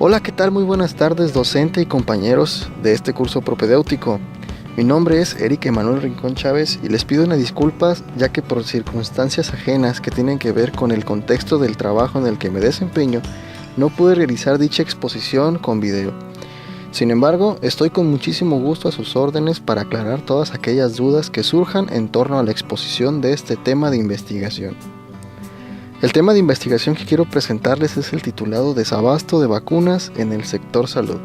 Hola, ¿qué tal? Muy buenas tardes, docente y compañeros de este curso propedéutico. Mi nombre es Eric Emanuel Rincón Chávez y les pido una disculpa ya que por circunstancias ajenas que tienen que ver con el contexto del trabajo en el que me desempeño, no pude realizar dicha exposición con video. Sin embargo, estoy con muchísimo gusto a sus órdenes para aclarar todas aquellas dudas que surjan en torno a la exposición de este tema de investigación. El tema de investigación que quiero presentarles es el titulado Desabasto de vacunas en el sector salud.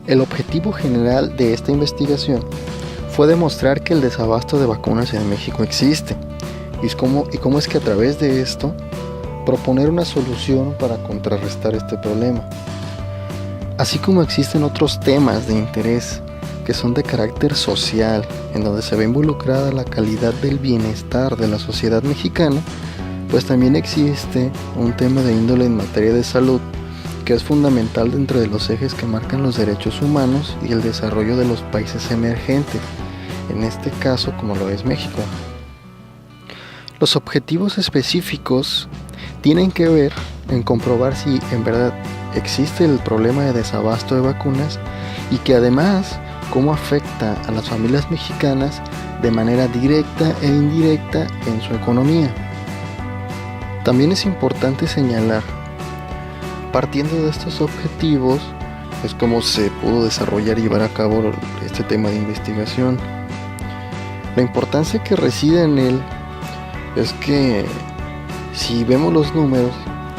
El objetivo general de esta investigación fue demostrar que el desabasto de vacunas en México existe y cómo es que a través de esto proponer una solución para contrarrestar este problema. Así como existen otros temas de interés que son de carácter social, en donde se ve involucrada la calidad del bienestar de la sociedad mexicana, pues también existe un tema de índole en materia de salud que es fundamental dentro de los ejes que marcan los derechos humanos y el desarrollo de los países emergentes, en este caso como lo es México. Los objetivos específicos tienen que ver en comprobar si en verdad existe el problema de desabasto de vacunas y que además cómo afecta a las familias mexicanas de manera directa e indirecta en su economía. También es importante señalar, partiendo de estos objetivos, es cómo se pudo desarrollar y llevar a cabo este tema de investigación. La importancia que reside en él es que si vemos los números,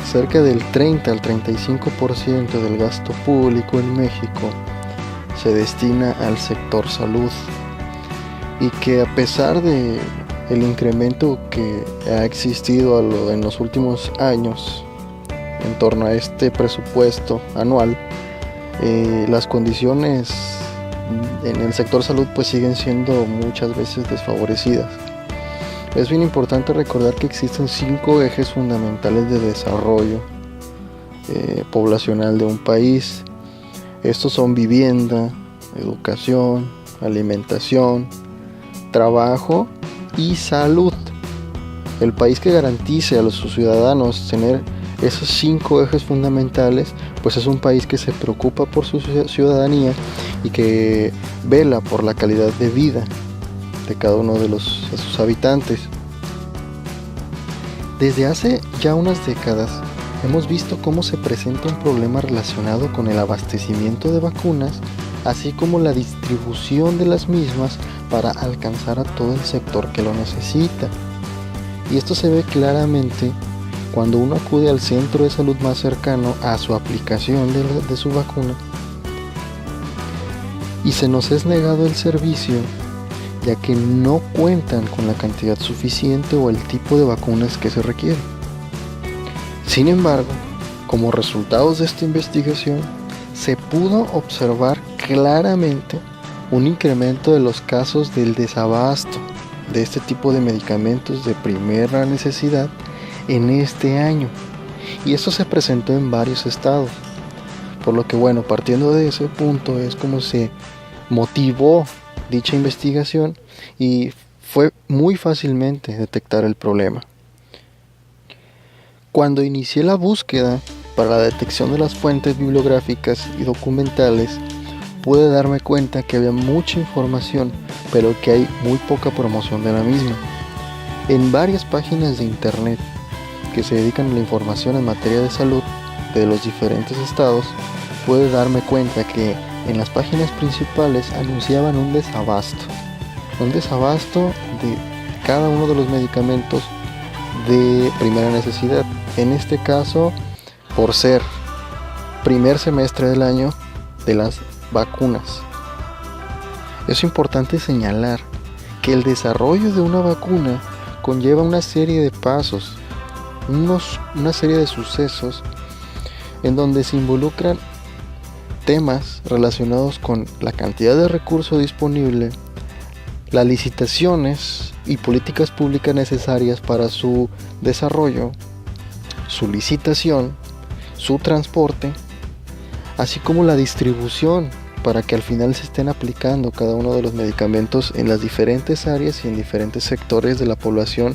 cerca del 30 al 35% del gasto público en México se destina al sector salud y que a pesar de el incremento que ha existido en los últimos años en torno a este presupuesto anual, las condiciones en el sector salud pues siguen siendo muchas veces desfavorecidas. Es bien importante recordar que existen 5 ejes fundamentales de desarrollo poblacional de un país. Estos son vivienda, educación, alimentación, trabajo y salud. El país que garantice a sus ciudadanos tener esos 5 ejes fundamentales, pues es un país que se preocupa por su ciudadanía y que vela por la calidad de vida de cada uno de sus habitantes. Desde hace ya unas décadas hemos visto cómo se presenta un problema relacionado con el abastecimiento de vacunas, así como la distribución de las mismas para alcanzar a todo el sector que lo necesita. Y esto se ve claramente cuando uno acude al centro de salud más cercano a su aplicación de su vacuna y se nos es negado el servicio, ya que no cuentan con la cantidad suficiente o el tipo de vacunas que se requiere. Sin embargo, como resultados de esta investigación, se pudo observar claramente un incremento de los casos del desabasto de este tipo de medicamentos de primera necesidad en este año, y esto se presentó en varios estados, por lo que partiendo de ese punto es como se motivó dicha investigación y fue muy fácilmente detectar el problema. Cuando inicié la búsqueda para la detección de las fuentes bibliográficas y documentales, pude darme cuenta que había mucha información, pero que hay muy poca promoción de la misma. En varias páginas de internet que se dedican a la información en materia de salud de los diferentes estados, pude darme cuenta que en las páginas principales anunciaban un desabasto de cada uno de los medicamentos de primera necesidad. En este caso, por ser primer semestre del año de las vacunas. Es importante señalar que el desarrollo de una vacuna conlleva una serie de pasos, una serie de sucesos en donde se involucran temas relacionados con la cantidad de recursos disponible, las licitaciones y políticas públicas necesarias para su desarrollo, su licitación, su transporte, así como la distribución para que al final se estén aplicando cada uno de los medicamentos en las diferentes áreas y en diferentes sectores de la población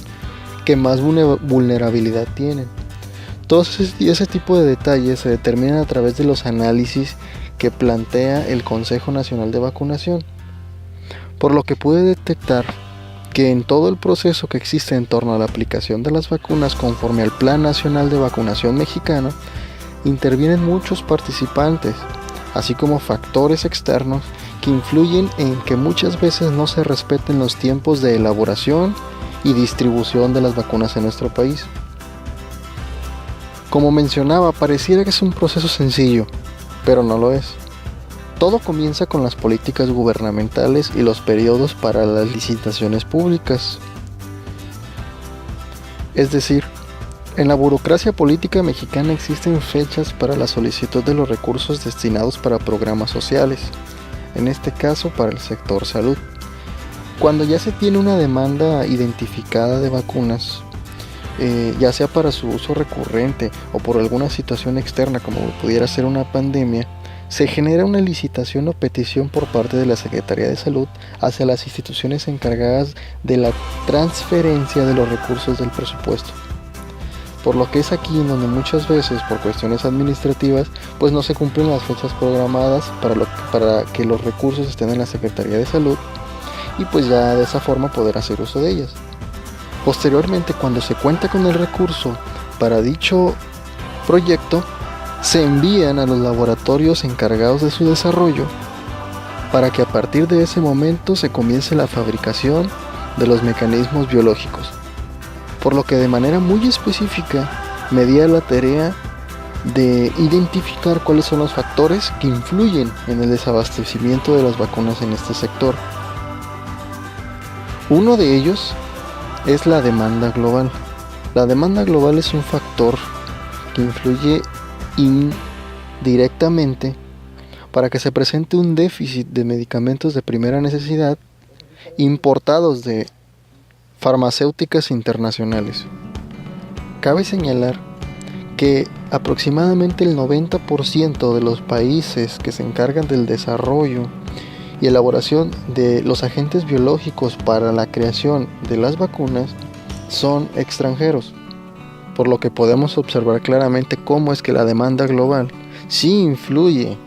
que más vulnerabilidad tienen. Todos ese tipo de detalles se determinan a través de los análisis que plantea el Consejo Nacional de Vacunación, por lo que pude detectar que en todo el proceso que existe en torno a la aplicación de las vacunas conforme al Plan Nacional de Vacunación Mexicano, intervienen muchos participantes, así como factores externos que influyen en que muchas veces no se respeten los tiempos de elaboración y distribución de las vacunas en nuestro país. Como mencionaba, pareciera que es un proceso sencillo, pero no lo es. Todo comienza con las políticas gubernamentales y los periodos para las licitaciones públicas. Es decir, en la burocracia política mexicana existen fechas para la solicitud de los recursos destinados para programas sociales, en este caso para el sector salud. Cuando ya se tiene una demanda identificada de vacunas, ya sea para su uso recurrente o por alguna situación externa como pudiera ser una pandemia, se genera una licitación o petición por parte de la Secretaría de Salud hacia las instituciones encargadas de la transferencia de los recursos del presupuesto. Por lo que es aquí en donde muchas veces, por cuestiones administrativas, pues no se cumplen las fechas programadas para que los recursos estén en la Secretaría de Salud y pues ya de esa forma poder hacer uso de ellas. Posteriormente, cuando se cuenta con el recurso para dicho proyecto, se envían a los laboratorios encargados de su desarrollo para que a partir de ese momento se comience la fabricación de los mecanismos biológicos. Por lo que de manera muy específica me di a la tarea de identificar cuáles son los factores que influyen en el desabastecimiento de las vacunas en este sector. Uno de ellos es la demanda global. La demanda global es un factor que influye indirectamente para que se presente un déficit de medicamentos de primera necesidad importados de farmacéuticas internacionales. Cabe señalar que aproximadamente el 90% de los países que se encargan del desarrollo y elaboración de los agentes biológicos para la creación de las vacunas son extranjeros, por lo que podemos observar claramente cómo es que la demanda global sí influye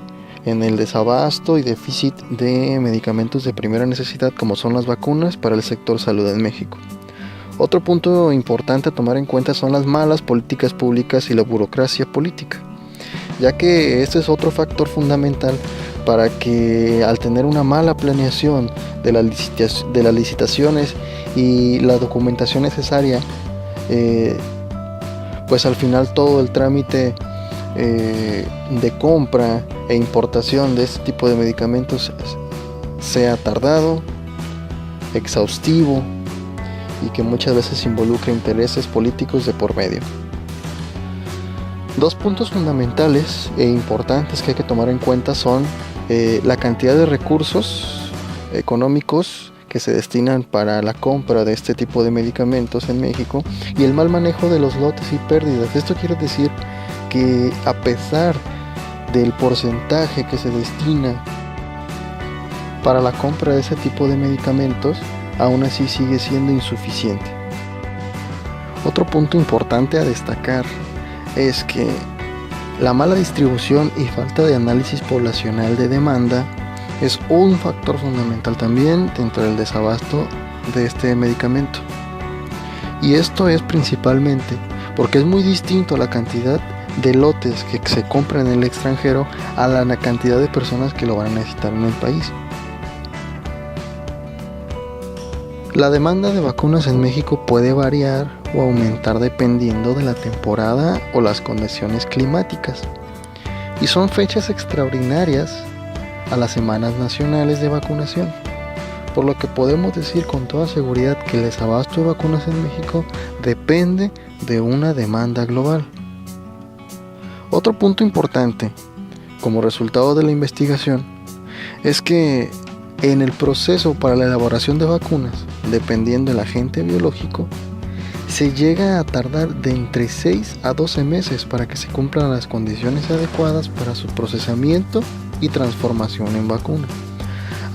en el desabasto y déficit de medicamentos de primera necesidad como son las vacunas para el sector salud en México. Otro punto importante a tomar en cuenta son las malas políticas públicas y la burocracia política, ya que este es otro factor fundamental para que al tener una mala planeación de las licitaciones y la documentación necesaria, pues al final todo el trámite de compra e importación de este tipo de medicamentos sea tardado, exhaustivo y que muchas veces involucra intereses políticos de por medio. Dos puntos fundamentales e importantes que hay que tomar en cuenta son la cantidad de recursos económicos que se destinan para la compra de este tipo de medicamentos en México y el mal manejo de los lotes y pérdidas. Esto quiere decir que a pesar del porcentaje que se destina para la compra de ese tipo de medicamentos, aún así sigue siendo insuficiente. Otro punto importante a destacar es que la mala distribución y falta de análisis poblacional de demanda es un factor fundamental también dentro del desabasto de este medicamento. Y esto es principalmente porque es muy distinto la cantidad de lotes que se compran en el extranjero a la cantidad de personas que lo van a necesitar en el país. La demanda de vacunas en México puede variar o aumentar dependiendo de la temporada o las condiciones climáticas. Y son fechas extraordinarias a las semanas nacionales de vacunación, por lo que podemos decir con toda seguridad que el desabasto de vacunas en México depende de una demanda global. Otro punto importante, como resultado de la investigación, es que en el proceso para la elaboración de vacunas, dependiendo del agente biológico, se llega a tardar de entre 6 a 12 meses para que se cumplan las condiciones adecuadas para su procesamiento y transformación en vacuna,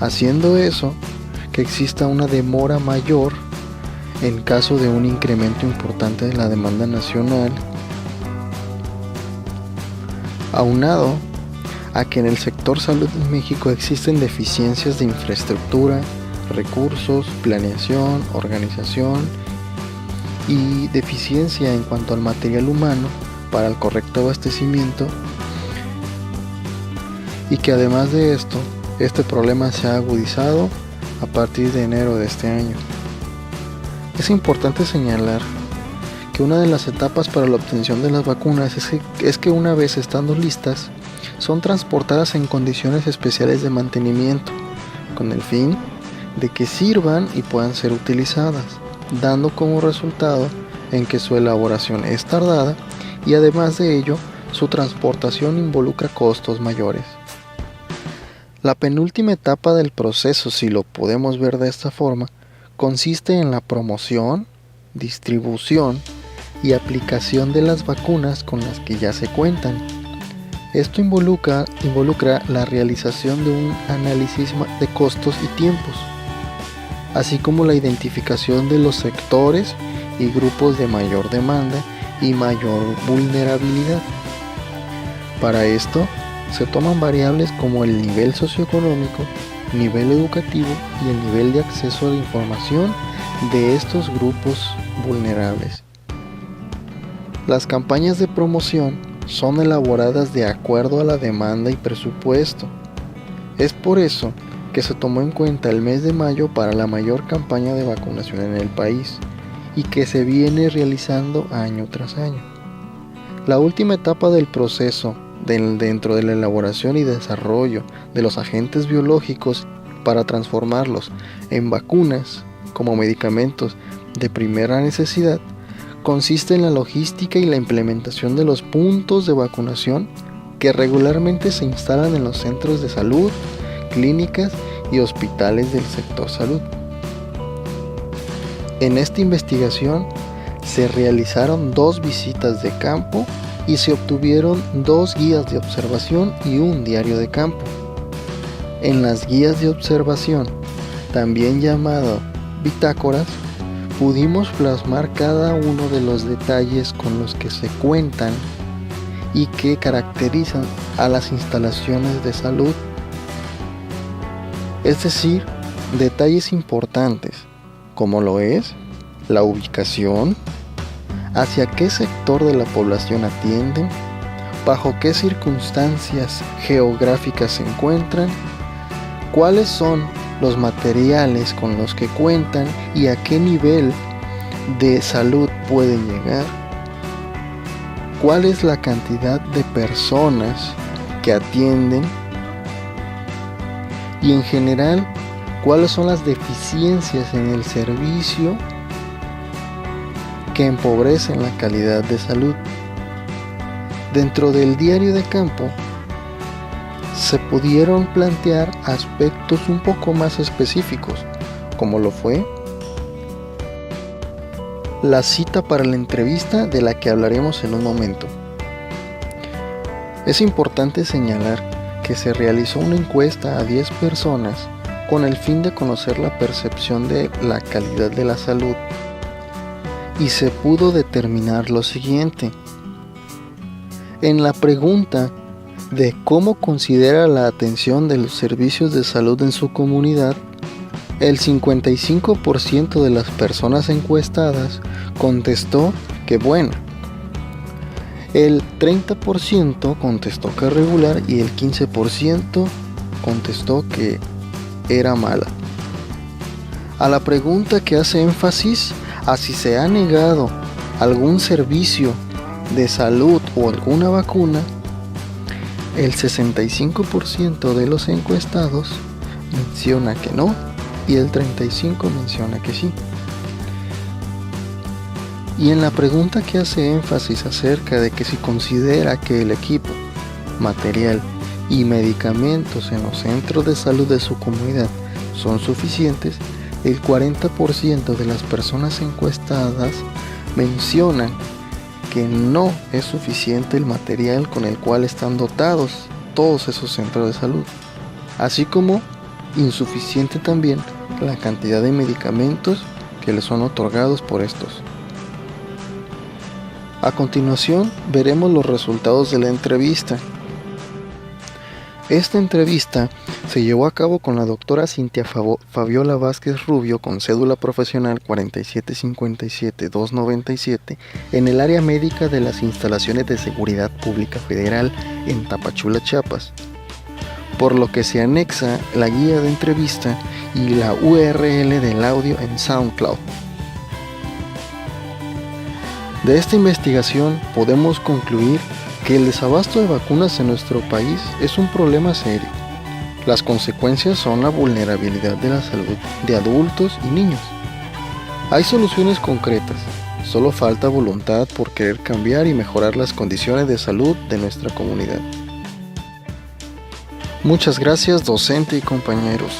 haciendo eso que exista una demora mayor en caso de un incremento importante de la demanda nacional aunado a que en el sector salud en México existen deficiencias de infraestructura, recursos, planeación, organización y deficiencia en cuanto al material humano para el correcto abastecimiento, y que además de esto, este problema se ha agudizado a partir de enero de este año. Es importante señalar que una de las etapas para la obtención de las vacunas es que una vez estando listas, son transportadas en condiciones especiales de mantenimiento, con el fin de que sirvan y puedan ser utilizadas, dando como resultado en que su elaboración es tardada y además de ello, su transportación involucra costos mayores. La penúltima etapa del proceso, si lo podemos ver de esta forma, consiste en la promoción, distribución y aplicación de las vacunas con las que ya se cuentan. Esto involucra la realización de un análisis de costos y tiempos, así como la identificación de los sectores y grupos de mayor demanda y mayor vulnerabilidad. Para esto, se toman variables como el nivel socioeconómico, nivel educativo y el nivel de acceso a la información de estos grupos vulnerables. Las campañas de promoción son elaboradas de acuerdo a la demanda y presupuesto. Es por eso que se tomó en cuenta el mes de mayo para la mayor campaña de vacunación en el país y que se viene realizando año tras año. La última etapa del proceso dentro de la elaboración y desarrollo de los agentes biológicos para transformarlos en vacunas como medicamentos de primera necesidad consiste en la logística y la implementación de los puntos de vacunación que regularmente se instalan en los centros de salud, clínicas y hospitales del sector salud. En esta investigación se realizaron 2 visitas de campo y se obtuvieron 2 guías de observación y un diario de campo. En las guías de observación, también llamado bitácoras, pudimos plasmar cada uno de los detalles con los que se cuentan y que caracterizan a las instalaciones de salud. Es decir, detalles importantes, como lo es la ubicación, hacia qué sector de la población atienden, bajo qué circunstancias geográficas se encuentran, cuáles son los materiales con los que cuentan y a qué nivel de salud pueden llegar, cuál es la cantidad de personas que atienden y en general cuáles son las deficiencias en el servicio que empobrecen la calidad de salud. Dentro del diario de campo se pudieron plantear aspectos un poco más específicos, como lo fue la cita para la entrevista, de la que hablaremos en un momento. Es importante señalar que se realizó una encuesta a 10 personas con el fin de conocer la percepción de la calidad de la salud y se pudo determinar lo siguiente. En la pregunta de cómo considera la atención de los servicios de salud en su comunidad, el 55% de las personas encuestadas contestó que buena, el 30% contestó que regular y el 15% contestó que era mala. A la pregunta que hace énfasis a si se ha negado algún servicio de salud o alguna vacuna, el 65% de los encuestados menciona que no y el 35% menciona que sí. Y en la pregunta que hace énfasis acerca de que si considera que el equipo, material y medicamentos en los centros de salud de su comunidad son suficientes, el 40% de las personas encuestadas mencionan que no es suficiente el material con el cual están dotados todos esos centros de salud, así como insuficiente también la cantidad de medicamentos que les son otorgados por estos. A continuación veremos los resultados de la entrevista, Esta entrevista se llevó a cabo con la doctora Cintia Fabiola Vázquez Rubio, con cédula profesional 4757297, en el área médica de las instalaciones de Seguridad Pública Federal en Tapachula, Chiapas, por lo que se anexa la guía de entrevista y la URL del audio en SoundCloud. De esta investigación podemos concluir que el desabasto de vacunas en nuestro país es un problema serio. Las consecuencias son la vulnerabilidad de la salud de adultos y niños. Hay soluciones concretas, solo falta voluntad por querer cambiar y mejorar las condiciones de salud de nuestra comunidad. Muchas gracias, docente y compañeros.